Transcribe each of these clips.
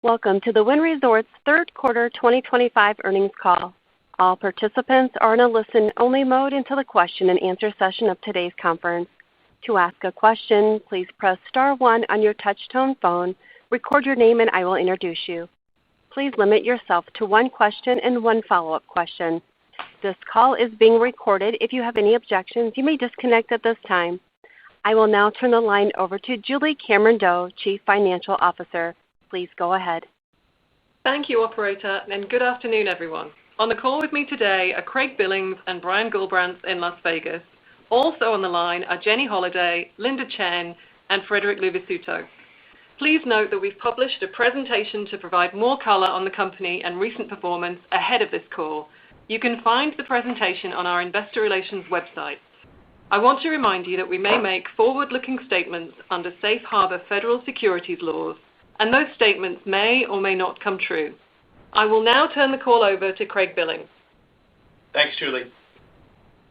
Welcome to the Wynn Resorts third quarter 2025 earnings call. All participants are in a listen-only mode until the question-and-answer session of today's conference. To ask a question, please press star one on your touch-tone phone, record your name, and I will introduce you. Please limit yourself to one question and one follow-up question. This call is being recorded. If you have any objections, you may disconnect at this time. I will now turn the line over to Julie Cameron-Doe, Chief Financial Officer. Please go ahead. Thank you, Operator, and good afternoon, everyone. On the call with me today are Craig Billings and Brian Gullbrants in Las Vegas. Also on the line are Jenny Holiday, Linda Chen, and Frederic Luvisuto. Please note that we've published a presentation to provide more color on the company and recent performance ahead of this call. You can find the presentation on our Investor Relations website. I want to remind you that we may make forward-looking statements under Safe Harbor federal securities laws, and those statements may or may not come true. I will now turn the call over to Craig Billings. Thanks, Julie.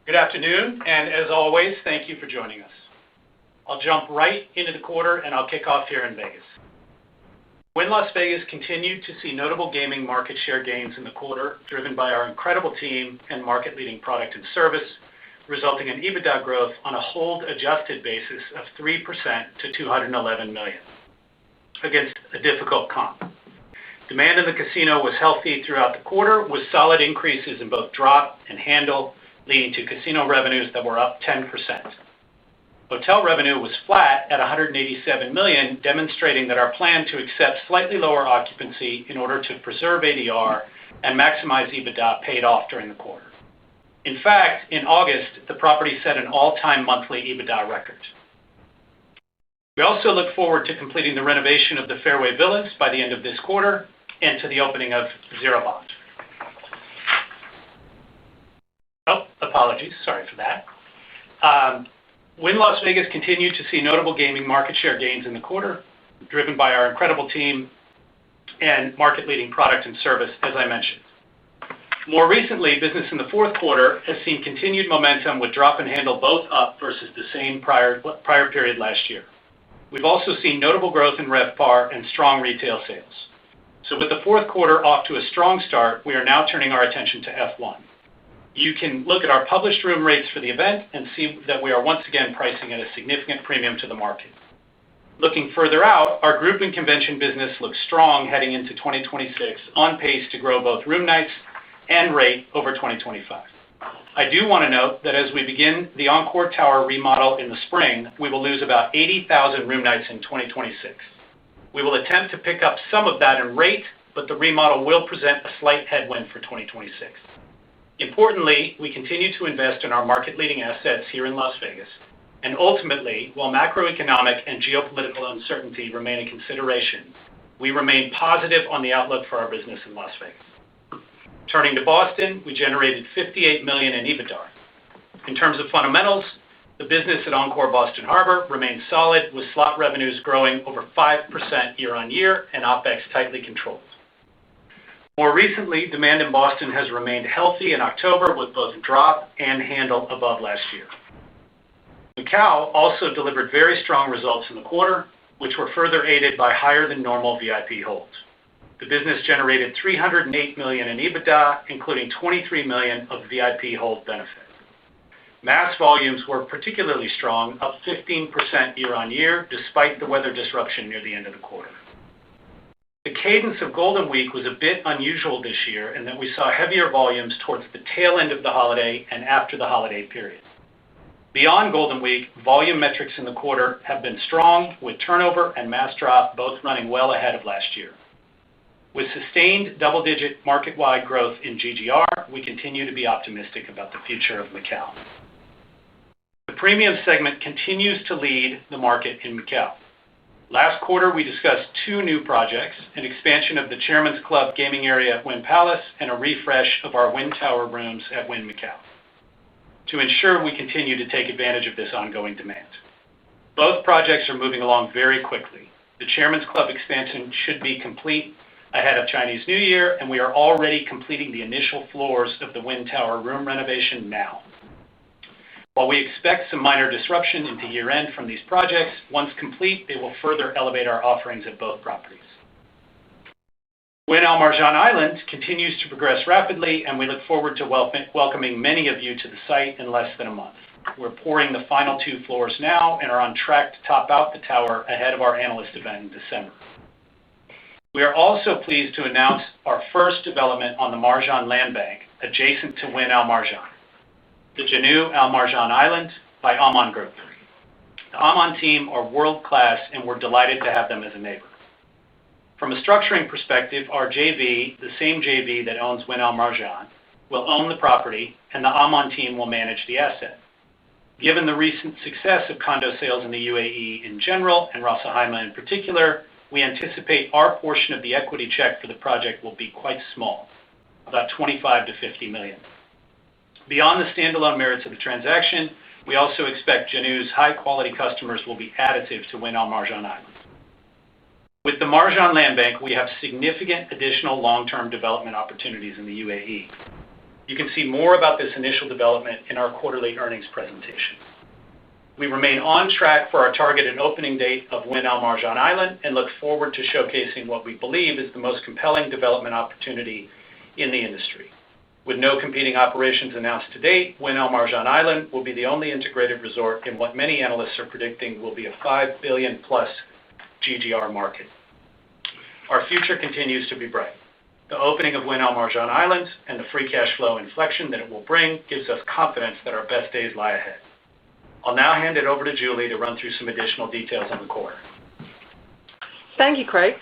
Good afternoon, and as always, thank you for joining us. I'll jump right into the quarter, and I'll kick off here in Vegas. Wynn Las Vegas continued to see notable gaming market share gains in the quarter, driven by our incredible team and market-leading product and service, resulting in EBITDA growth on a hold-adjusted basis of 3% to $211 million. Against a difficult comp. Demand in the casino was healthy throughout the quarter, with solid increases in both drop and handle, leading to casino revenues that were up 10%. Hotel revenue was flat at $187 million, demonstrating that our plan to accept slightly lower occupancy in order to preserve ADR and maximize EBITDA paid off during the quarter. In fact, in August, the property set an all-time monthly EBITDA record. We also look forward to completing the renovation of the Fairway Villas by the end of this quarter and to the opening of Zero Bond. Apologies. Sorry for that. Wynn Las Vegas continued to see notable gaming market share gains in the quarter, driven by our incredible team and market-leading product and service, as I mentioned. More recently, business in the fourth quarter has seen continued momentum with drop and handle both up versus the same prior period last year. We've also seen notable growth in RevPAR and strong retail sales. So with the fourth quarter off to a strong start, we are now turning our attention to F1. You can look at our published room rates for the event and see that we are once again pricing at a significant premium to the market. Looking further out, our group and convention business looks strong heading into 2026, on pace to grow both room nights and rate over 2025. I do want to note that as we begin the Encore Tower remodel in the spring, we will lose about 80,000 room nights in 2026. We will attempt to pick up some of that in rate, but the remodel will present a slight headwind for 2026. Importantly, we continue to invest in our market-leading assets here in Las Vegas, and ultimately, while macroeconomic and geopolitical uncertainty remain a consideration, we remain positive on the outlook for our business in Las Vegas. Turning to Boston, we generated $58 million in EBITDA. In terms of fundamentals, the business at Encore Boston Harbor remains solid, with slot revenues growing over 5% year-on-year and OpEx tightly controlled. More recently, demand in Boston has remained healthy in October, with both drop and handle above last year. Macau also delivered very strong results in the quarter, which were further aided by higher-than-normal VIP holds. The business generated $308 million in EBITDA, including $23 million of VIP hold benefit. Mass volumes were particularly strong, up 15% year-on-year, despite the weather disruption near the end of the quarter. The cadence of Golden Week was a bit unusual this year in that we saw heavier volumes towards the tail end of the holiday and after the holiday period. Beyond Golden Week, volume metrics in the quarter have been strong, with turnover and mass drop both running well ahead of last year. With sustained double-digit market-wide growth in GGR, we continue to be optimistic about the future of Macau. The premium segment continues to lead the market in Macau. Last quarter, we discussed two new projects: an expansion of the Chairman's Club gaming area at Wynn Palace and a refresh of our Wynn Tower rooms at Wynn Macau, to ensure we continue to take advantage of this ongoing demand. Both projects are moving along very quickly. The Chairman's Club expansion should be complete ahead of Chinese New Year, and we are already completing the initial floors of the Wynn Tower room renovation now. While we expect some minor disruption into year-end from these projects, once complete, they will further elevate our offerings at both properties. Al Marjan Island continues to progress rapidly, and we look forward to welcoming many of you to the site in less than a month. We're pouring the final 2 floors now and are on track to top out the tower ahead of our analyst event in December. We are also pleased to announce our first development on the Marjan land bank adjacent to Wynn Al Marjan, the Janu Al Marjan Island by Aman Group. The Aman team are world-class, and we're delighted to have them as a neighbor. From a structuring perspective, our JV, the same JV that owns Wynn Al Marjan, will own the property, and the Aman team will manage the asset. Given the recent success of condo sales in the UAE in general and Ras Al Khaimah in particular, we anticipate our portion of the equity check for the project will be quite small, about $25 to $50 million. Beyond the standalone merits of the transaction, we also expect Janu's high-quality customers will be additive to Wynn Al Marjan Island. With the Marjan land bank, we have significant additional long-term development opportunities in the UAE. You can see more about this initial development in our quarterly earnings presentation. We remain on track for our targeted opening date of Wynn Al Marjan Island and look forward to showcasing what we believe is the most compelling development opportunity in the industry. With no competing operations announced to date, Wynn Al Marjan Island will be the only integrated resort in what many analysts are predicting will be a $5 billion plus GGR market. Our future continues to be bright. The opening of Wynn Al Marjan Island and the free cash flow inflection that it will bring gives us confidence that our best days lie ahead. I'll now hand it over to Julie to run through some additional details on the quarter. Thank you, Craig.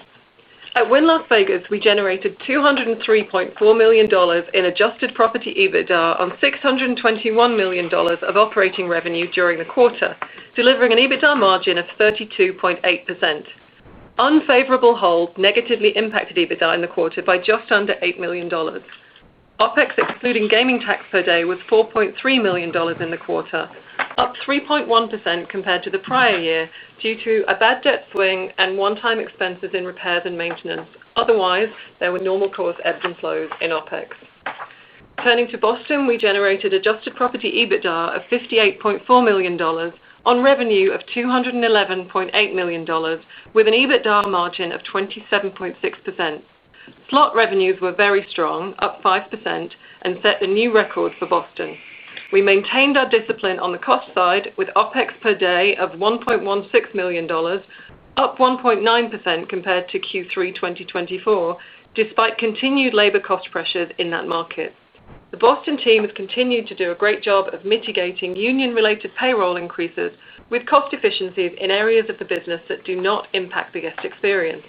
At Wynn Las Vegas, we generated $203.4 million in adjusted property EBITDA on $621 million of operating revenue during the quarter, delivering an EBITDA margin of 32.8%. Unfavorable hold negatively impacted EBITDA in the quarter by just under $8 million. OPEX excluding gaming tax per day was $4.3 million in the quarter, up 3.1% compared to the prior year due to a bad debt swing and one-time expenses in repairs and maintenance. Otherwise, there were normal course ebbs and flows in OPEX. Turning to Boston, we generated adjusted property EBITDA of $58.4 million on revenue of $211.8 million with an EBITDA margin of 27.6%. Slot revenues were very strong, up 5%, and set a new record for Boston. We maintained our discipline on the cost side with OPEX per day of $1.16 million, up 1.9% compared to Q3 2024, despite continued labor cost pressures in that market. The Boston team has continued to do a great job of mitigating union-related payroll increases with cost efficiencies in areas of the business that do not impact the guest experience.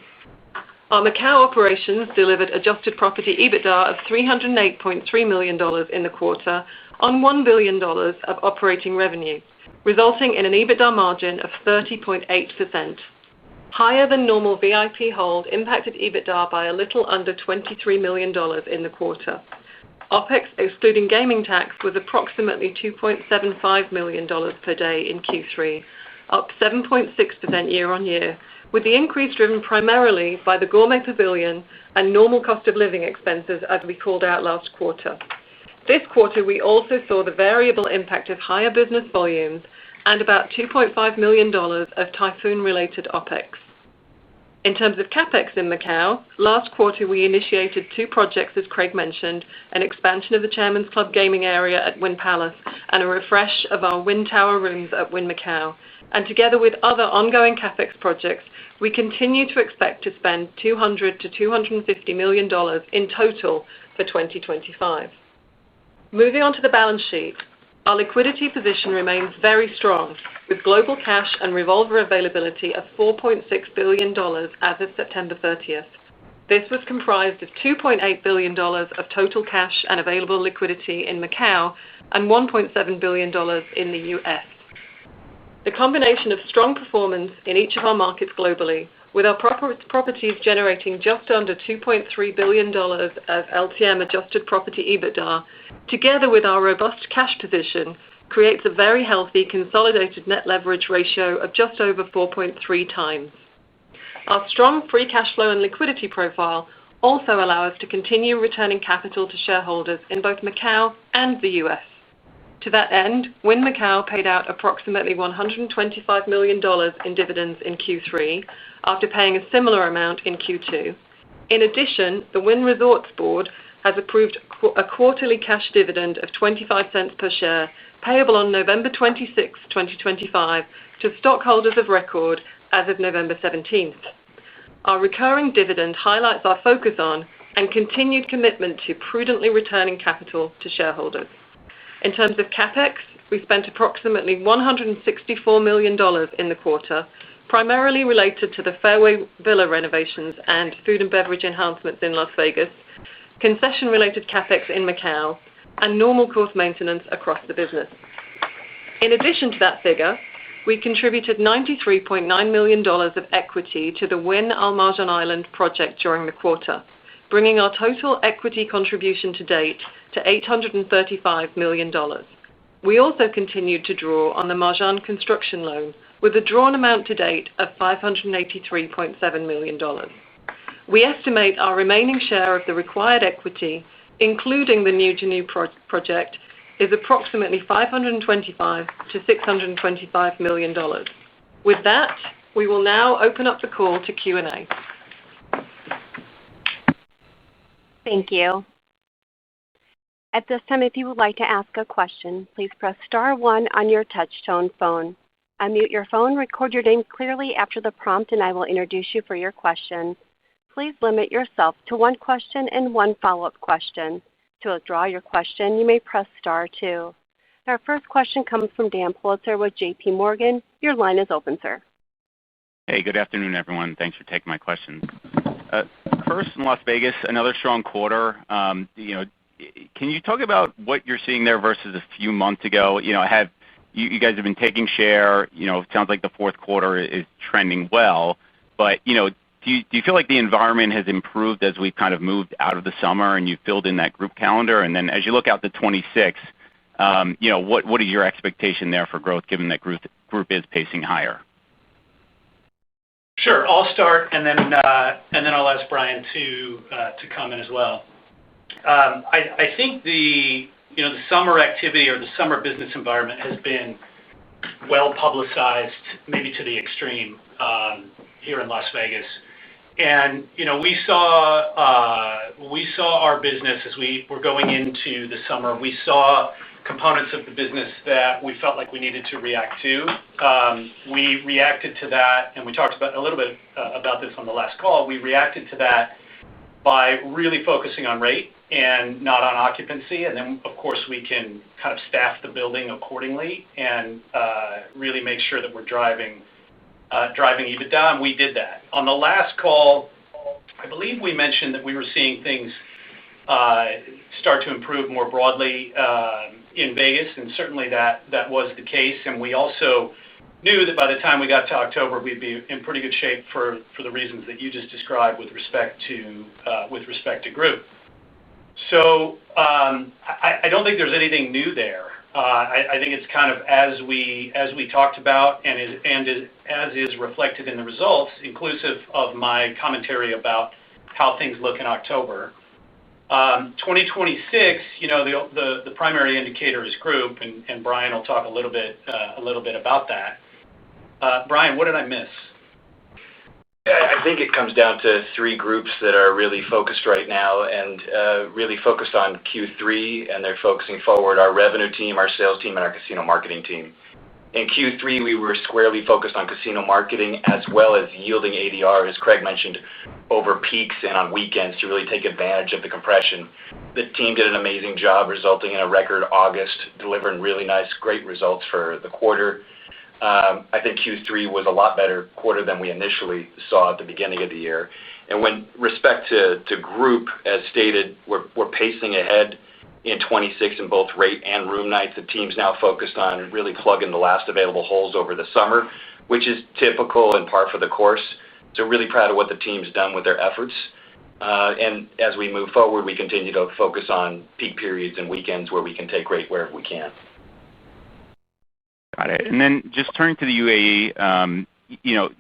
Our Macau operations delivered adjusted property EBITDA of $308.3 million in the quarter on $1 billion of operating revenue, resulting in an EBITDA margin of 30.8%. Higher than normal VIP hold impacted EBITDA by a little under $23 million in the quarter. OPEX excluding gaming tax was approximately $2.75 million per day in Q3, up 7.6% year on year, with the increase driven primarily by the Gourmet Pavilion and normal cost of living expenses as we called out last quarter. This quarter, we also saw the variable impact of higher business volumes and about $2.5 million of typhoon-related OPEX. In terms of CapEx in Macau, last quarter we initiated 2 projects, as Craig mentioned, an expansion of the Chairman's Club gaming area at Wynn Palace and a refresh of our Wynn Tower rooms at Wynn Macau. And together with other ongoing CapEx projects, we continue to expect to spend $200 to $250 million in total for 2025. Moving on to the balance sheet, our liquidity position remains very strong, with global cash and revolver availability of $4.6 billion as of September 30th. This was comprised of $2.8 billion of total cash and available liquidity in Macau and $1.7 billion in the U.S. The combination of strong performance in each of our markets globally, with our properties generating just under $2.3 billion of LTM adjusted property EBITDA, together with our robust cash position, creates a very healthy consolidated net leverage ratio of just over 4.3 times. Our strong free cash flow and liquidity profile also allow us to continue returning capital to shareholders in both Macau and the U.S. To that end, Wynn Macau paid out approximately $125 million in dividends in Q3, after paying a similar amount in Q2, In addition, the Wynn Resorts Board has approved a quarterly cash dividend of 25 cents per share, payable on November 26, 2025, to stockholders of record as of November 17th. Our recurring dividend highlights our focus on and continued commitment to prudently returning capital to shareholders. In terms of CapEx, we spent approximately $164 million in the quarter, primarily related to the Fairway Villa renovations and food and beverage enhancements in Las Vegas, concession-related CapEx in Macau, and normal course maintenance across the business. In addition to that figure, we contributed $93.9 million of equity to the Wynn Al Marjan Island project during the quarter, bringing our total equity contribution to date to $835 million. We also continued to draw on the Marjan construction loan, with a drawn amount to date of $583.7 million. We estimate our remaining share of the required equity, including the new Janui project, is approximately $525 to $625 million. With that, we will now open up the call to Q&A. Thank you. At this time, if you would like to ask a question, please press star one on your touch-tone phone. Unmute your phone, record your name clearly after the prompt, and I will introduce you for your question. Please limit yourself to one question and one follow-up question. To withdraw your question, you may press star two. Our first question comes from Dan Politzer with J.P. Morgan. Your line is open, sir. Hey, good afternoon, everyone. Thanks for taking my questions. First, in Las Vegas, another strong quarter. Can you talk about what you're seeing there versus a few months ago? You guys have been taking share. It sounds like the fourth quarter is trending well. But do you feel like the environment has improved as we've kind of moved out of the summer and you've filled in that group calendar? And then as you look out to 26, what is your expectation there for growth, given that group is pacing higher? Sure. I'll start, and then I'll ask Brian to comment as well. I think the summer activity or the summer business environment has been well publicized, maybe to the extreme, here in Las Vegas. And we saw our business as we were going into the summer. We saw components of the business that we felt like we needed to react to. We reacted to that, and we talked a little bit about this on the last call. We reacted to that by really focusing on rate and not on occupancy. And then, of course, we can kind of staff the building accordingly and really make sure that we're driving EBITDA, and we did that. On the last call, I believe we mentioned that we were seeing things start to improve more broadly in Vegas, and certainly that was the case. And we also knew that by the time we got to October, we'd be in pretty good shape for the reasons that you just described with respect to group. So I don't think there's anything new there. I think it's kind of as we talked about and as is reflected in the results, inclusive of my commentary about how things look in October. 2026, the primary indicator is group, and Brian will talk a little bit about that. Brian, what did I miss? I think it comes down to three groups that are really focused right now and really focused on Q3, and they're focusing forward: our revenue team, our sales team, and our casino marketing team. In Q3, we were squarely focused on casino marketing as well as yielding ADR, as Craig mentioned, over peaks and on weekends to really take advantage of the compression. The team did an amazing job, resulting in a record August, delivering really nice, great results for the quarter. I think Q3 was a lot better quarter than we initially saw at the beginning of the year. And with respect to group, as stated, we're pacing ahead in 26 in both rate and room nights. The team's now focused on really plugging the last available holes over the summer, which is typical and par for the course. So really proud of what the team's done with their efforts. And as we move forward, we continue to focus on peak periods and weekends where we can take rate wherever we can. Got it. And then just turning to the UAE,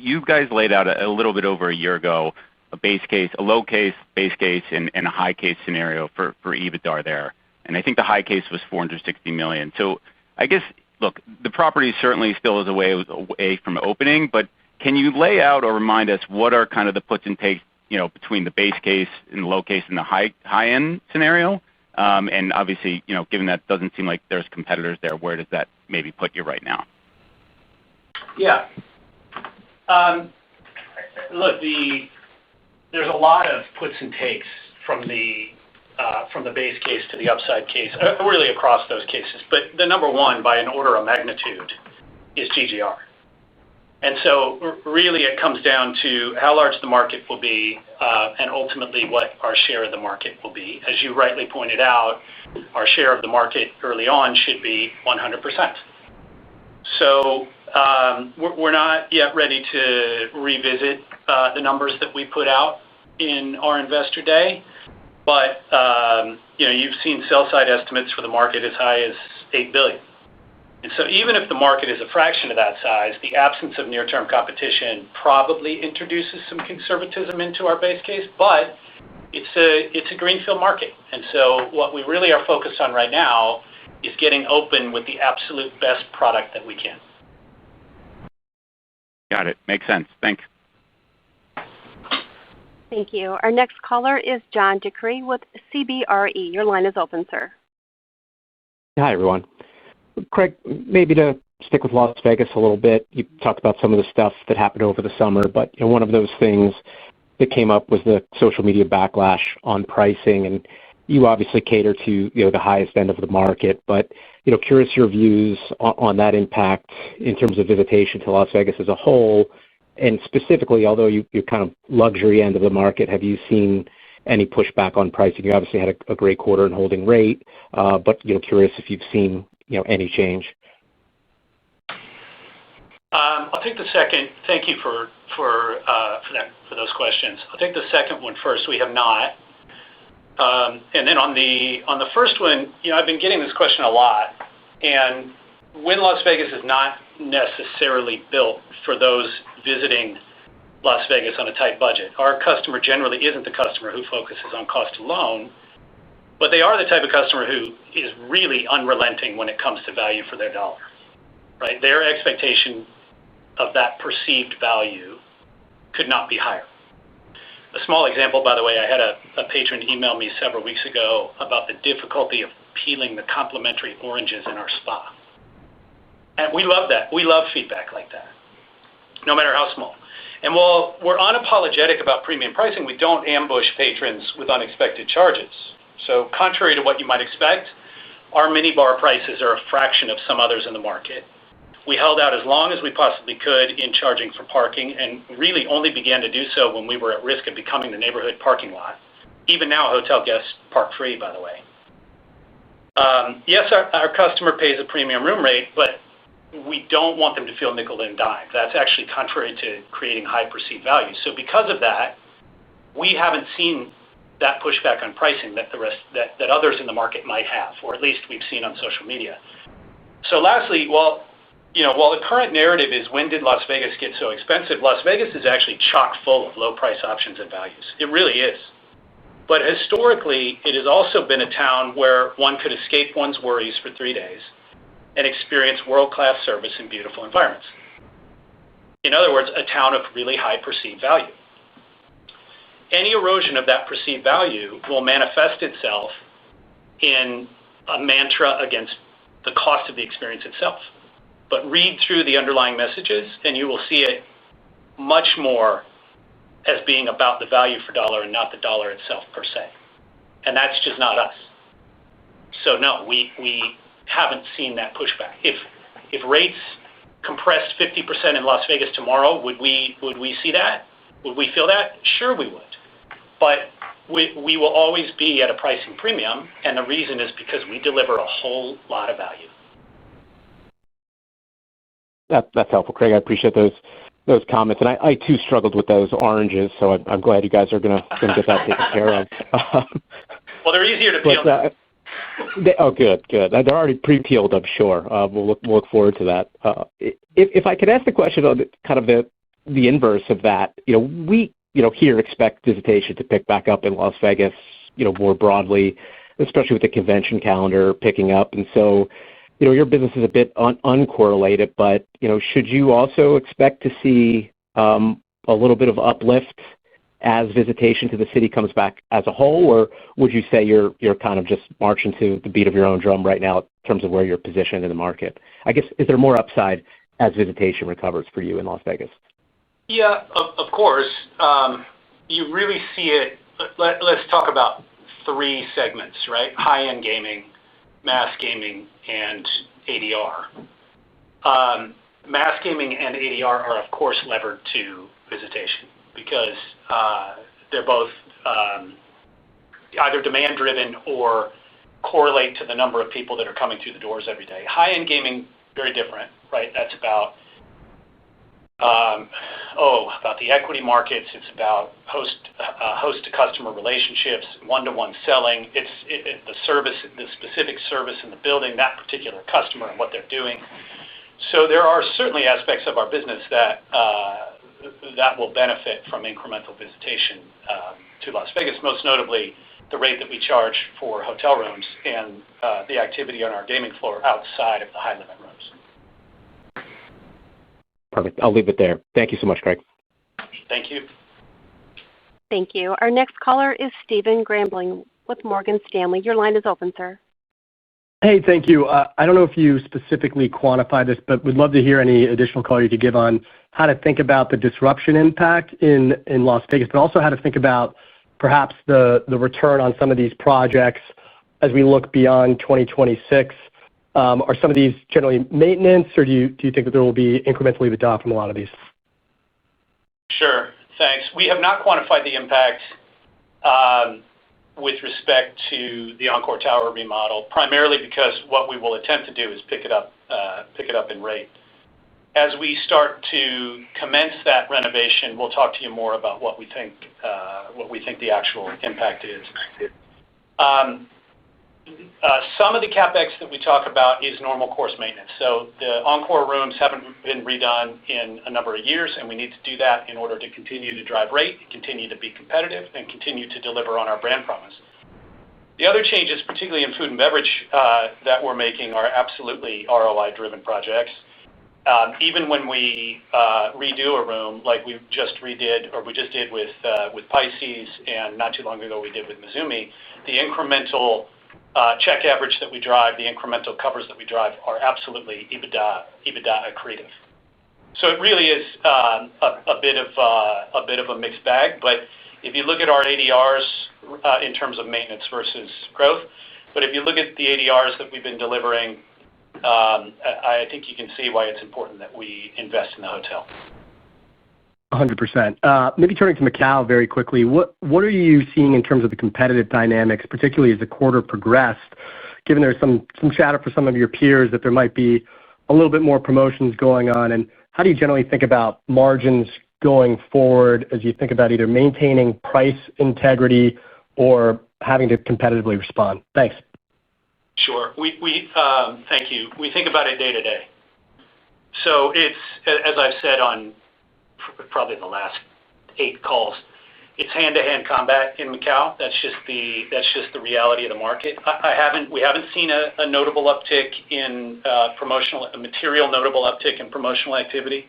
you guys laid out a little bit over a year ago a base case, a low case, base case, and a high case scenario for EBITDA there. And I think the high case was $460 million. So I guess, look, the property certainly still is away from opening, but can you lay out or remind us what are kind of the puts and takes between the base case and the low case and the high-end scenario? And obviously, given that doesn't seem like there's competitors there, where does that maybe put you right now? Yeah. Look, there's a lot of puts and takes from the base case to the upside case, really across those cases. But the number one, by an order of magnitude, is GGR. And so really it comes down to how large the market will be and ultimately what our share of the market will be. As you rightly pointed out, our share of the market early on should be 100%. So we're not yet ready to revisit the numbers that we put out in our Investor Day, but you've seen sell-side estimates for the market as high as $8 billion. And so even if the market is a fraction of that size, the absence of near-term competition probably introduces some conservatism into our base case, but it's a greenfield market. And so what we really are focused on right now is getting open with the absolute best product that we can. Got it. Makes sense. Thanks. Thank you. Our next caller is John DeCree with CBRE. Your line is open, sir. Hi, everyone. Craig, maybe to stick with Las Vegas a little bit, you talked about some of the stuff that happened over the summer, but one of those things that came up was the social media backlash on pricing, and you obviously cater to the highest end of the market, but curious your views on that impact in terms of visitation to Las Vegas as a whole, and specifically, although you're kind of luxury end of the market, have you seen any pushback on pricing? You obviously had a great quarter in holding rate, but curious if you've seen any change. I'll take the second. Thank you for those questions. I'll take the second one first. We have not. And then on the first one, I've been getting this question a lot, and Wynn Las Vegas is not necessarily built for those visiting Las Vegas on a tight budget. Our customer generally isn't the customer who focuses on cost alone, but they are the type of customer who is really unrelenting when it comes to value for their dollar, right? Their expectation of that perceived value could not be higher. A small example, by the way, I had a patron email me several weeks ago about the difficulty of peeling the complimentary oranges in our spa. And we love that. We love feedback like that, no matter how small. And while we're unapologetic about premium pricing, we don't ambush patrons with unexpected charges. So contrary to what you might expect, our mini bar prices are a fraction of some others in the market. We held out as long as we possibly could in charging for parking and really only began to do so when we were at risk of becoming the neighborhood parking lot. Even now, hotel guests park free, by the way. Yes, our customer pays a premium room rate, but we don't want them to feel nickel and dime. That's actually contrary to creating high perceived value. So because of that, we haven't seen that pushback on pricing that others in the market might have, or at least we've seen on social media. So lastly, while the current narrative is when did Las Vegas get so expensive, Las Vegas is actually chock full of low price options and values. It really is. But historically, it has also been a town where one could escape one's worries for 3 days and experience world-class service in beautiful environments. In other words, a town of really high perceived value. Any erosion of that perceived value will manifest itself in a mantra against the cost of the experience itself. But read through the underlying messages, and you will see it much more as being about the value for dollar and not the dollar itself per se. And that's just not us. So no, we haven't seen that pushback. If rates compressed 50% in Las Vegas tomorrow, would we see that? Would we feel that? Sure we would. But we will always be at a pricing premium, and the reason is because we deliver a whole lot of value. That's helpful, Craig. I appreciate those comments, and I too struggled with those oranges, so I'm glad you guys are gonna get that taken care of. Well, they're easier to peel. Good. They're already pre-peeled, I'm sure. We'll look forward to that. If I could ask the question on kind of the inverse of that, we here expect visitation to pick back up in Las Vegas, more broadly, especially with the convention calendar picking up, and so. Your business is a bit uncorrelated, but, should you also expect to see a little bit of uplift as visitation to the city comes back as a whole, or would you say you're kind of just marching to the beat of your own drum right now in terms of where you're positioned in the market? I guess, is there more upside as visitation recovers for you in Las Vegas? Yeah, of course. You really see it. Let's talk about three segments, right? High-end gaming, mass gaming, and ADR. Mass gaming and ADR are, of course, levered to visitation because they're both either demand-driven or correlate to the number of people that are coming through the doors every day. High-end gaming, very different, right? That's about the equity markets. It's about host-to-customer relationships, one-to-one selling. It's the service, the specific service in the building, that particular customer and what they're doing. So there are certainly aspects of our business that will benefit from incremental visitation to Las Vegas, most notably the rate that we charge for hotel rooms and the activity on our gaming floor outside of the high-limit rooms. Perfect. I'll leave it there. Thank you so much, Craig. Thank you. Thank you. Our next caller is Stephen Grambling with Morgan Stanley. Your line is open, sir. Hey, thank you. I don't know if you specifically quantify this, but would love to hear any additional color you could give on how to think about the disruption impact in Las Vegas, but also how to think about perhaps the return on some of these projects as we look beyond 2026. Are some of these generally maintenance, or do you think that there will be incrementally EBITDA from a lot of these? Sure. Thanks. We have not quantified the impact with respect to the Encore Tower remodel, primarily because what we will attempt to do is pick it up in rate. As we start to commence that renovation, we'll talk to you more about what we think the actual impact is. Some of the CapEx that we talk about is normal course maintenance. So the Encore rooms haven't been redone in a number of years, and we need to do that in order to continue to drive rate, continue to be competitive, and continue to deliver on our brand promise. The other changes, particularly in food and beverage, that we're making are absolutely ROI-driven projects. Even when we redo a room like we just did with Pisces, and not too long ago we did with Mizumi, the incremental check average that we drive, the incremental covers that we drive are absolutely EBITDA accretive. So it really is a bit of a mixed bag. But if you look at our ADRs in terms of maintenance versus growth, but if you look at the ADRs that we've been delivering, I think you can see why it's important that we invest in the hotel. 100%. Maybe turning to Macau very quickly, what are you seeing in terms of the competitive dynamics, particularly as the quarter progressed, given there's some chatter for some of your peers that there might be a little bit more promotions going on? And how do you generally think about margins going forward as you think about either maintaining price integrity or having to competitively respond? Thanks. Sure. Thank you. We think about it day to day. So it's, as I've said on probably the last 8 calls, it's hand-to-hand combat in Macau. That's just the reality of the market. We haven't seen a notable uptick in a material notable uptick in promotional activity.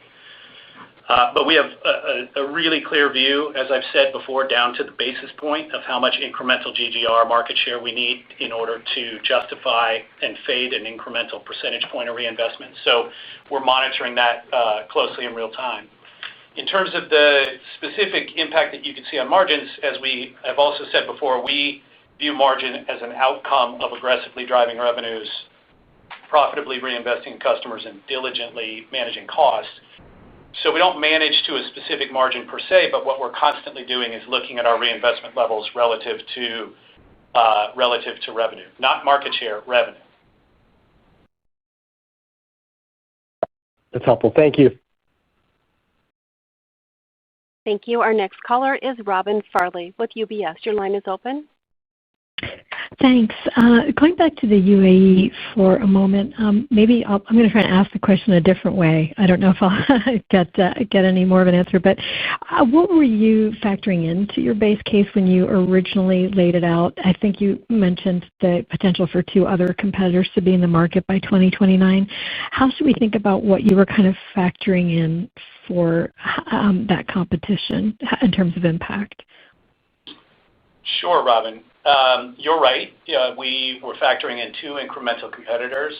But we have a really clear view, as I've said before, down to the basis point of how much incremental GGR market share we need in order to justify and fade an incremental percentage point of reinvestment. So we're monitoring that closely in real time. In terms of the specific impact that you can see on margins, as we have also said before, we view margin as an outcome of aggressively driving revenues, profitably reinvesting in customers, and diligently managing costs. So we don't manage to a specific margin per se, but what we're constantly doing is looking at our reinvestment levels relative to revenue, not market share, revenue. That's helpful. Thank you. Thank you. Our next caller is Robin Farley with UBS. Your line is open. Thanks. Going back to the UAE for a moment, I'm going to try and ask the question a different way. I don't know if I'll get any more of an answer, but what were you factoring into your base case when you originally laid it out? I think you mentioned the potential for 2 other competitors to be in the market by 2029. How should we think about what you were kind of factoring in for that competition in terms of impact? Sure, Robin. You're right. We were factoring in 2 incremental competitors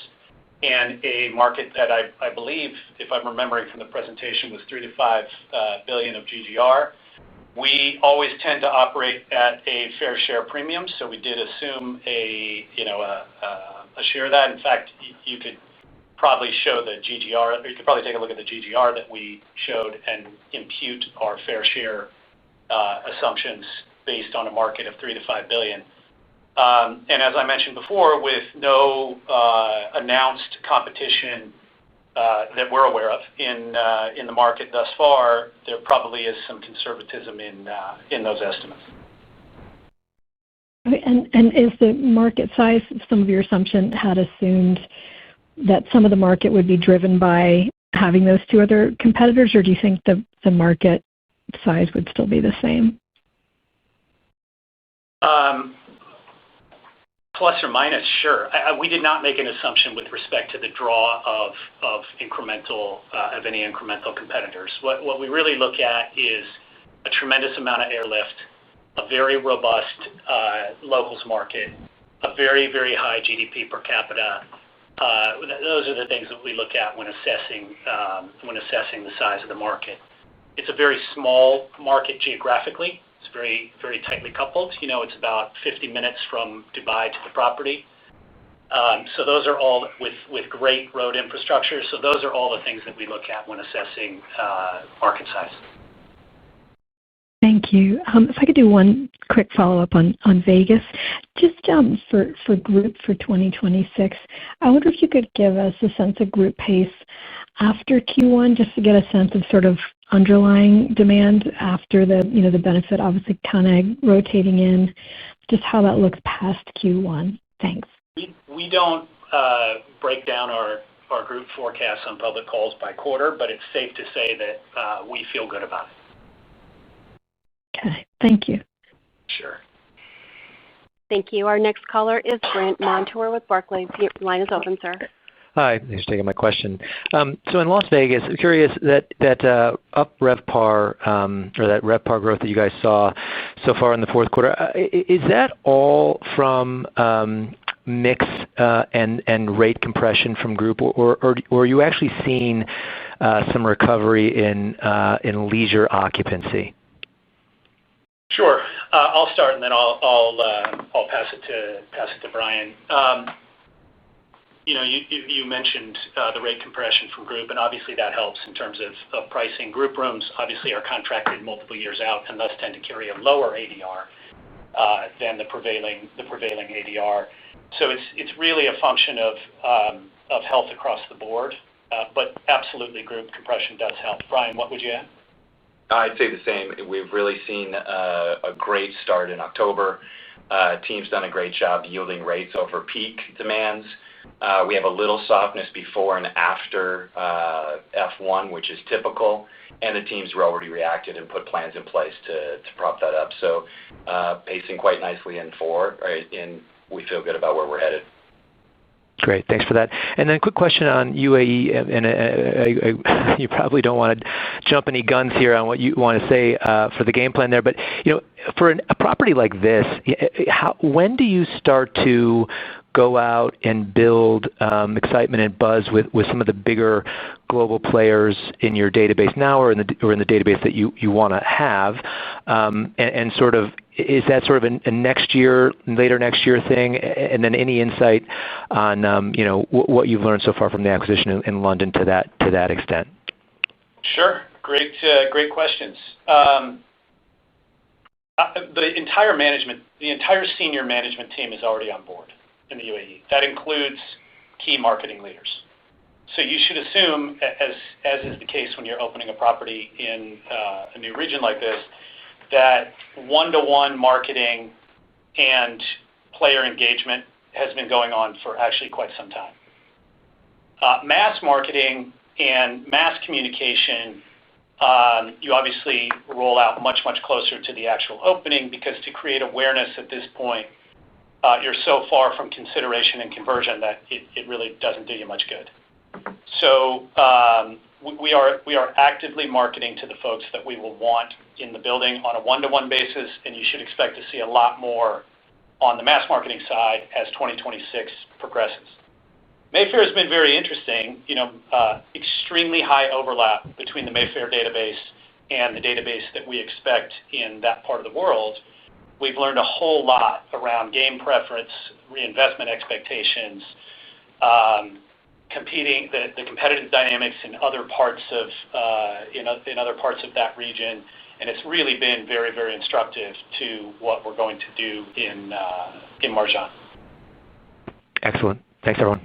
and a market that I believe, if I'm remembering from the presentation, was $3 to $5 billion of GGR. We always tend to operate at a fair share premium, so we did assume a share of that. In fact, you could probably show the GGR, or you could probably take a look at the GGR that we showed and impute our fair share assumptions based on a market of $3 to $5 billion. And as I mentioned before, with no announced competition that we're aware of in the market thus far, there probably is some conservatism in those estimates. And is the market size, some of your assumption had assumed that some of the market would be driven by having those 2 other competitors, or do you think the market size would still be the same? Plus or minus, sure. We did not make an assumption with respect to the draw of any incremental competitors. What we really look at is a tremendous amount of airlift, a very robust locals market, a very, very high GDP per capita. Those are the things that we look at when assessing the size of the market. It's a very small market geographically. It's very, very tightly coupled. It's about 50 minutes from Dubai to the property. So those are all with great road infrastructure. So those are all the things that we look at when assessing market size. Thank you. If I could do one quick follow-up on Vegas, just for group for 2026, I wonder if you could give us a sense of group pace after Q1, just to get a sense of sort of underlying demand after the benefit, obviously kind of rotating in, just how that looks past Q1. Thanks. We don't break down our group forecasts on public calls by quarter, but it's safe to say that we feel good about it. Okay. Thank you. Sure. Thank you. Our next caller is Brandt Montour with Barclays. Your line is open, sir. Hi, thanks for taking my question. So in Las Vegas, I'm curious that up RevPAR or that RevPAR growth that you guys saw so far in the fourth quarter, is that all from mix and rate compression from group, or are you actually seeing some recovery in leisure occupancy? Sure. I'll start and then I'll pass it to Brian. You mentioned the rate compression from group, and obviously that helps in terms of pricing. Group rooms obviously are contracted multiple years out and thus tend to carry a lower ADR than the prevailing ADR. So it's really a function of health across the board, but absolutely group compression does help. Brian, what would you add? I'd say the same. We've really seen a great start in October. Team's done a great job yielding rates over peak demands. We have a little softness before and after F1, which is typical, and the team's already reacted and put plans in place to prop that up. So pacing quite nicely in 4, right, and we feel good about where we're headed. Great. Thanks for that. And then quick question on UAE, and you probably don't want to jump any guns here on what you want to say for the game plan there, but for a property like this, when do you start to go out and build excitement and buzz with some of the bigger global players in your database now or in the database that you want to have, and sort of is that sort of a later next year thing? And then any insight on what you've learned so far from the acquisition in London to that extent? Sure. Great questions. The entire senior management team is already on board in the UAE. That includes key marketing leaders. So you should assume, as is the case when you're opening a property in a new region like this, that one-to-one marketing and player engagement has been going on for actually quite some time. Mass marketing and mass communication, you obviously roll out much, much closer to the actual opening, because to create awareness at this point, you're so far from consideration and conversion that it really doesn't do you much good. So we are actively marketing to the folks that we will want in the building on a one-to-one basis, and you should expect to see a lot more on the mass marketing side as 2026 progresses. Mayfair has been very interesting, extremely high overlap between the Mayfair database and the database that we expect in that part of the world. We've learned a whole lot around game preference, reinvestment expectations, the competitive dynamics in other parts of that region, and it's really been very, very instructive to what we're going to do in Marjan. Excellent. Thanks, everyone.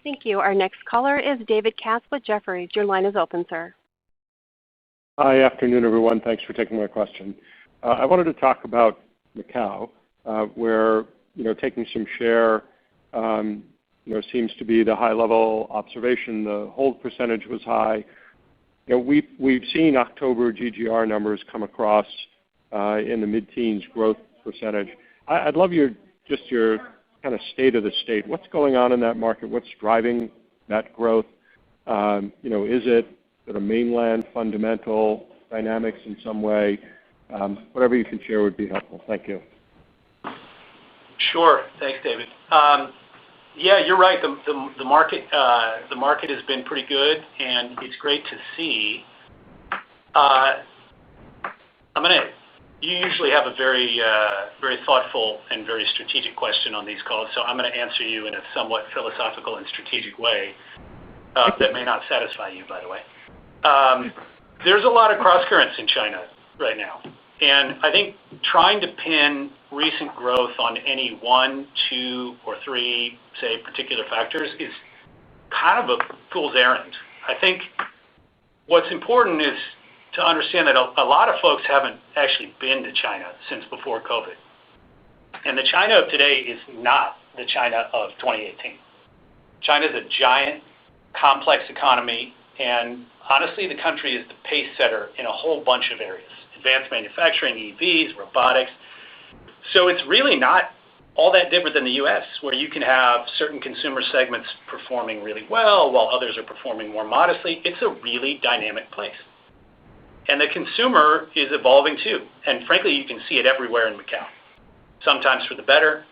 Thank you. Our next caller is David Katz with Jefferies. Your line is open, sir. Hi, afternoon, everyone. Thanks for taking my question. I wanted to talk about Macau, where taking some share seems to be the high-level observation. The hold percentage was high. We've seen October GGR numbers come across in the mid-teens growth percentage. I'd love your kind of state of the state. What's going on in that market? What's driving that growth? Is it a mainland fundamental dynamics in some way? Whatever you can share would be helpful. Thank you. Sure. Thanks, David. Yeah, you're right. The market has been pretty good, and it's great to see. You usually have a very thoughtful and very strategic question on these calls, so I'm going to answer you in a somewhat philosophical and strategic way that may not satisfy you, by the way. There's a lot of cross currents in China right now, and I think trying to pin recent growth on any one, two, or three, say, particular factors is kind of a fool's errand. I think what's important is to understand that a lot of folks haven't actually been to China since before COVID. And the China of today is not the China of 2018. China's a giant, complex economy, and honestly, the country is the pace setter in a whole bunch of areas: advanced manufacturing, EVs, robotics. So it's really not all that different than the U.S., where you can have certain consumer segments performing really well while others are performing more modestly. It's a really dynamic place. And the consumer is evolving too. And frankly, you can see it everywhere in Macau. Sometimes for the better,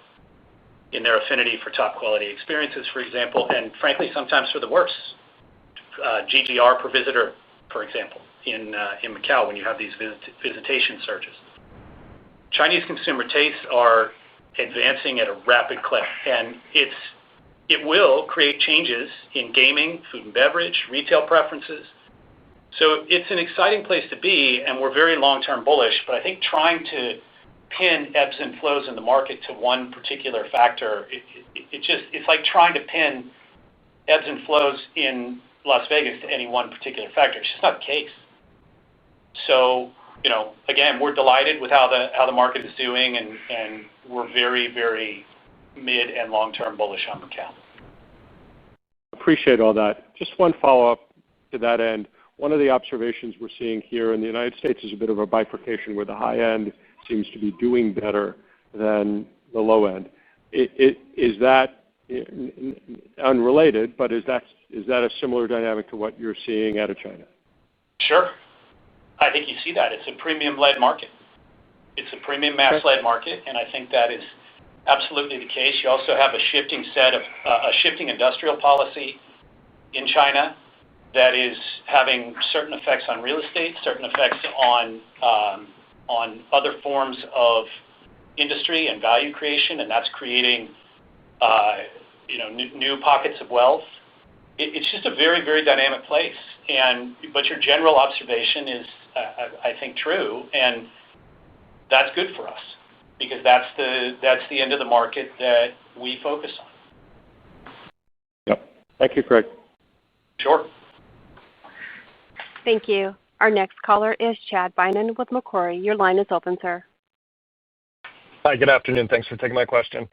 in their affinity for top quality experiences, for example, and frankly, sometimes for the worse. GGR per visitor, for example, in Macau, when you have these visitation surges. Chinese consumer tastes are advancing at a rapid clip, and it will create changes in gaming, food and beverage, retail preferences. So it's an exciting place to be, and we're very long-term bullish, but I think trying to pin ebbs and flows in the market to one particular factor, it's like trying to pin ebbs and flows in Las Vegas to any one particular factor. It's just not the case. So, again, we're delighted with how the market is doing, and we're very, very mid and long-term bullish on Macau. Appreciate all that. Just one follow-up to that end. One of the observations we're seeing here in the United States is a bit of a bifurcation where the high end seems to be doing better than the low end. Is that unrelated, but is that a similar dynamic to what you're seeing out of China? Sure. I think you see that. It's a premium-led market. It's a premium mass-led market, and I think that is absolutely the case. You also have a shifting industrial policy in China that is having certain effects on real estate, certain effects on other forms of industry and value creation, and that's creating new pockets of wealth. It's just a very, very dynamic place. But your general observation is, I think, true, and that's good for us because that's the end of the market that we focus on. Yep. Thank you, Craig. Sure. Thank you. Our next caller is Chad Beynon with Macquarie. Your line is open, sir. Hi, good afternoon. Thanks for taking my question.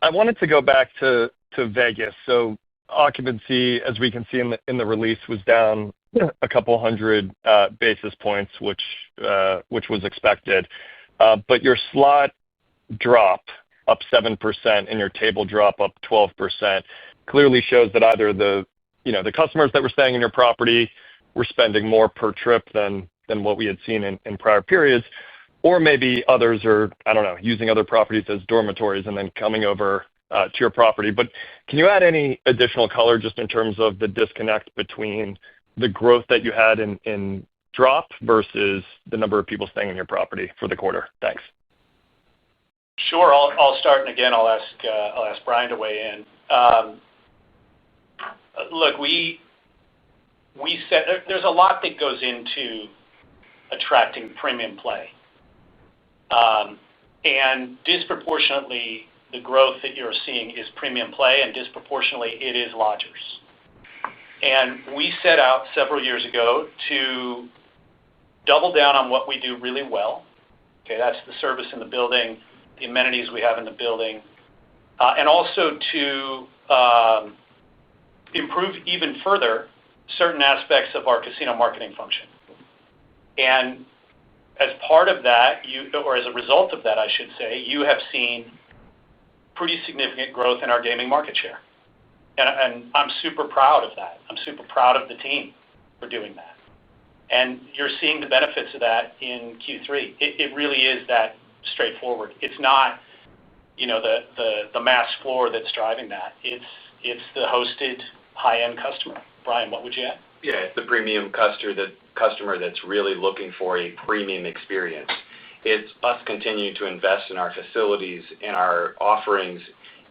I wanted to go back to Vegas. So occupancy, as we can see in the release, was down a couple hundred basis points, which was expected. But your slot drop up 7% and your table drop up 12% clearly shows that either the customers that were staying in your property were spending more per trip than what we had seen in prior periods, or maybe others are, I don't know, using other properties as dormitories and then coming over to your property. But can you add any additional color just in terms of the disconnect between the growth that you had in drop versus the number of people staying in your property for the quarter? Thanks. Sure. I'll start, and again, I'll ask Brian to weigh in. Look, we said there's a lot that goes into attracting premium play. And disproportionately, the growth that you're seeing is premium play, and disproportionately, it is lodgers. And we set out several years ago to double down on what we do really well. Okay, that's the service in the building, the amenities we have in the building, and also to improve even further certain aspects of our casino marketing function. And as part of that, or as a result of that, I should say, you have seen pretty significant growth in our gaming market share. And I'm super proud of that. I'm super proud of the team for doing that. And you're seeing the benefits of that in Q3. It really is that straightforward. It's not, the mass floor that's driving that. It's the hosted high-end customer. Brian, what would you add? Yeah, it's the premium customer that's really looking for a premium experience. It's us continuing to invest in our facilities, in our offerings,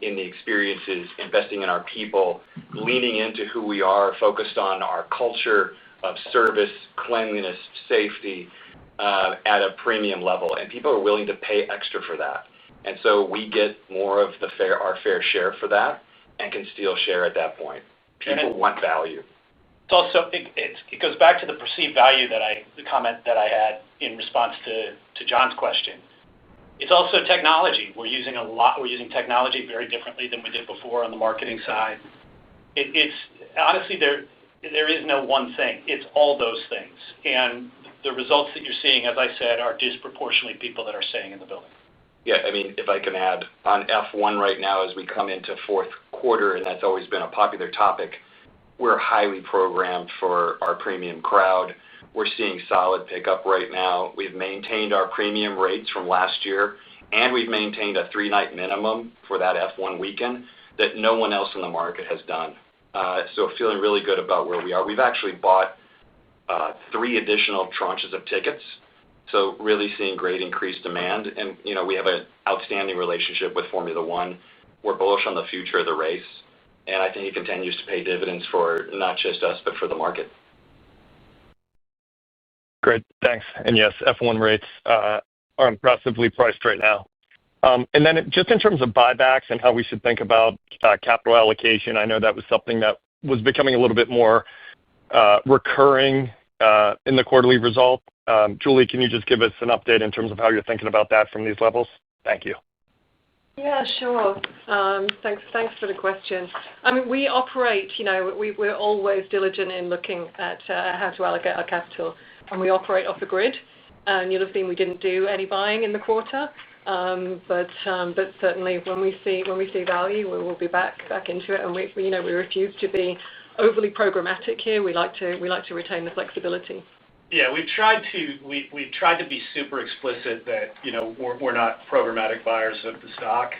in the experiences, investing in our people, leaning into who we are, focused on our culture of service, cleanliness, safety at a premium level. And people are willing to pay extra for that. And so we get more of our fair share for that and can steal share at that point. People want value. It's also it goes back to the perceived value the comment that I had in response to John's question. It's also technology. We're using technology very differently than we did before on the marketing side. It's honestly there is no one thing. It's all those things, and the results that you're seeing, as I said, are disproportionately people that are staying in the building. Yeah, I mean, if I can add on F1 right now as we come into fourth quarter, and that's always been a popular topic. We're highly programmed for our premium crowd. We're seeing solid pickup right now. We've maintained our premium rates from last year, and we've maintained a 3-night minimum for that F1 weekend that no one else in the market has done. So feeling really good about where we are. We've actually bought 3 additional tranches of tickets, so really seeing great increased demand. And, we have an outstanding relationship with Formula One. We're bullish on the future of the race. And I think it continues to pay dividends for not just us, but for the market. Great, thanks. And yes, F1 rates are impressively priced right now. And then just in terms of buybacks and how we should think about capital allocation, I know that was something that was becoming a little bit more recurring in the quarterly result. Julie, can you just give us an update in terms of how you're thinking about that from these levels? Thank you. Yeah, sure. Thanks for the question. I mean, we operate, we're always diligent in looking at how to allocate our capital, and we operate off the grid. And you'll have seen we didn't do any buying in the quarter, but certainly when we see value, we will be back into it. And we refuse to be overly programmatic here. We like to retain the flexibility. Yeah, we've tried to be super explicit that we're not programmatic buyers of the stock.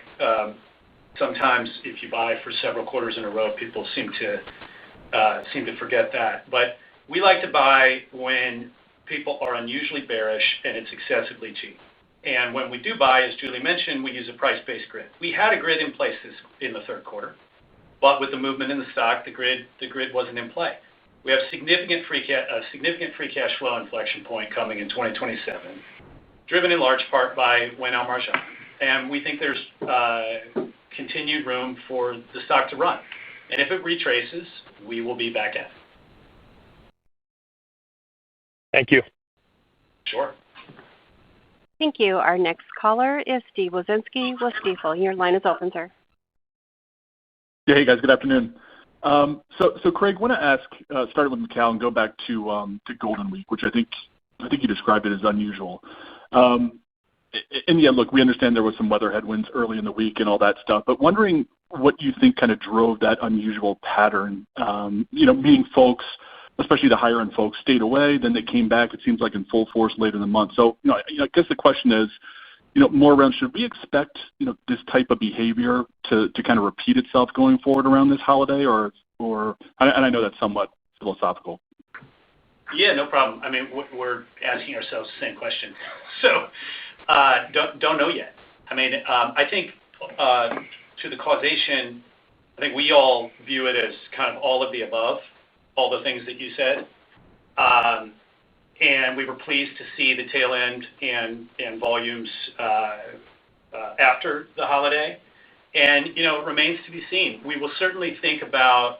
Sometimes if you buy for several quarters in a row, people seem to forget that. But we like to buy when people are unusually bearish and it's excessively cheap. And when we do buy, as Julie mentioned, we use a price-based grid. We had a grid in place in the third quarter, but with the movement in the stock, the grid wasn't in play. We have a significant free cash flow inflection point coming in 2027, driven in large part by Wynn Marjan. And we think there's continued room for the stock to run. And if it retraces, we will be back at it. Thank you. Sure. Thank you. Our next caller is Steve Wieczynski with Stifel. Your line is open, sir. Yeah, hey guys, good afternoon. So Craig, I want to ask, starting with Macau and go back to Golden Week, which I think you described it as unusual. And yeah, look, we understand there was some weather headwinds early in the week and all that stuff, but wondering what you think kind of drove that unusual pattern. Meaning folks, especially the higher end folks, stayed away, then they came back. It seems like in full force later in the month. So I guess the question is, more around, should we expect this type of behavior to kind of repeat itself going forward around this holiday, or and I know that's somewhat philosophical. Yeah, no problem. I mean, we're asking ourselves the same question. So don't know yet. I mean, I think to the causation, I think we all view it as kind of all of the above, all the things that you said. And we were pleased to see the tail end and volumes after the holiday. And, it remains to be seen. We will certainly think about,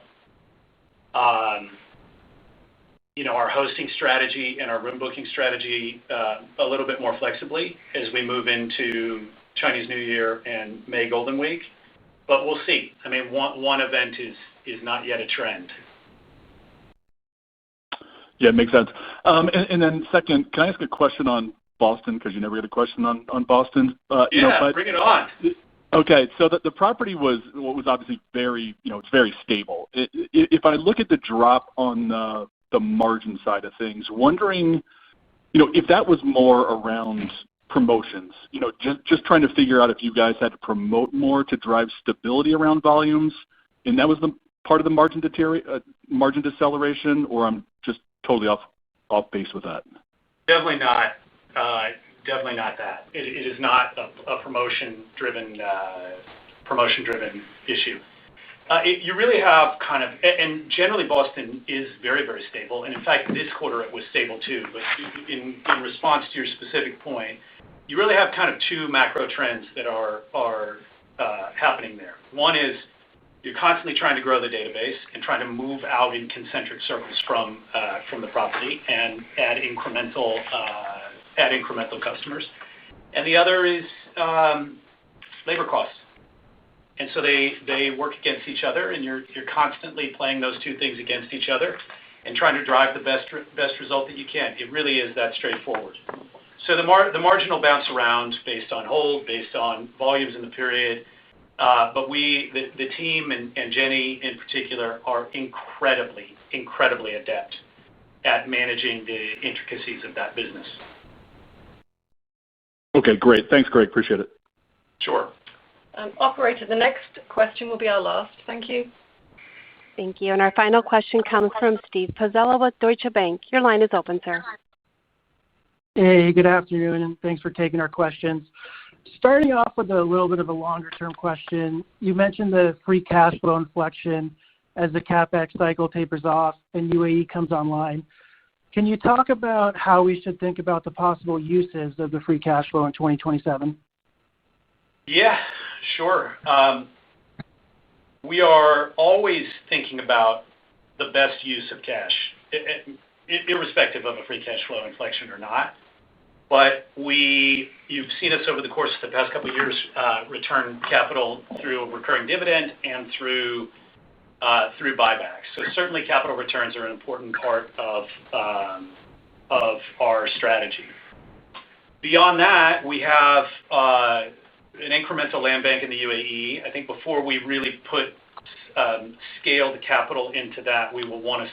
our hosting strategy and our room booking strategy a little bit more flexibly as we move into Chinese New Year and May Golden Week. But we'll see. I mean, one event is not yet a trend. Yeah, it makes sense. And then second, can I ask a question on Boston? Because you never get a question on Boston. Bring it on. Okay, so the property was obviously very, it's very stable. If I look at the drop on the margin side of things, wondering, if that was more around promotions, just trying to figure out if you guys had to promote more to drive stability around volumes, and that was the part of the margin deceleration, or I'm just totally off base with that. Definitely not. Definitely not that. It is not a promotion-driven issue. You really have kind of, and generally Boston is very, very stable. And in fact, this quarter it was stable too. But in response to your specific point, you really have kind of two macro trends that are happening there. One is you're constantly trying to grow the database and trying to move out in concentric circles from the property and add incremental customers. And the other is labor costs. And so they work against each other, and you're constantly playing those two things against each other and trying to drive the best result that you can. It really is that straightforward. So the margin will bounce around based on hold, based on volumes in the period. But the team and Jenny in particular are incredibly, incredibly adept at managing the intricacies of that business. Okay, great. Thanks, Greg. Appreciate it. Sure. Operator, the next question will be our last. Thank you. Thank you. And our final question comes from Steve Pizzella with Deutsche Bank. Your line is open, sir. Hey, good afternoon, and thanks for taking our questions. Starting off with a little bit of a longer-term question, you mentioned the free cash flow inflection as the CapEx cycle tapers off and UAE comes online. Can you talk about how we should think about the possible uses of the free cash flow in 2027? Yeah, sure. We are always thinking about the best use of cash, irrespective of a free cash flow inflection or not. But you've seen us over the course of the past couple of years return capital through a recurring dividend and through buybacks. So certainly capital returns are an important part of our strategy. Beyond that, we have an incremental land bank in the UAE. I think before we really put scaled capital into that, we will want to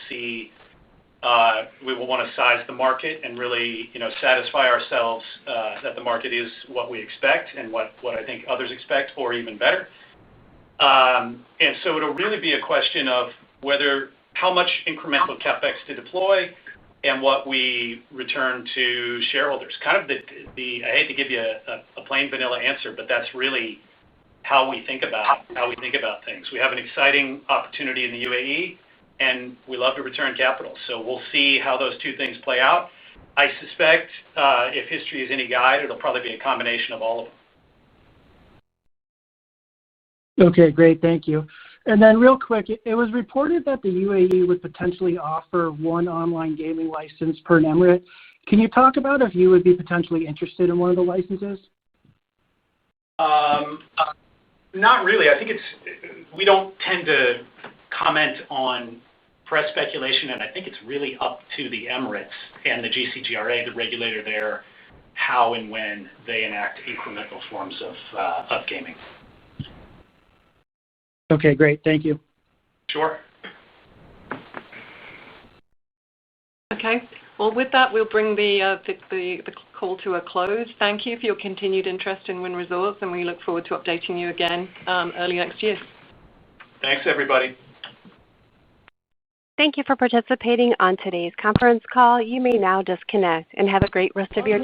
size the market and really satisfy ourselves that the market is what we expect and what I think others expect, or even better. And so it'll really be a question of how much incremental CapEx to deploy and what we return to shareholders. Kind of I hate to give you a plain vanilla answer, but that's really how we think about things. We have an exciting opportunity in the UAE, and we love to return capital. So we'll see how those two things play out. I suspect if history is any guide, it'll probably be a combination of all of them. Okay, great. Thank you. And then real quick, it was reported that the UAE would potentially offer one online gaming license per emirate. Can you talk about if you would be potentially interested in one of the licenses? Not really. I think we don't tend to comment on press speculation, and I think it's really up to the Emirates and the GCGRA, the regulator there, how and when they enact incremental forms of gaming. Okay, great. Thank you. Sure. Okay. Well, with that, we'll bring the call to a close. Thank you for your continued interest in Wynn Resorts, and we look forward to updating you again early next year. Thanks, everybody. Thank you for participating on today's conference call. You may now disconnect and have a great rest of your day.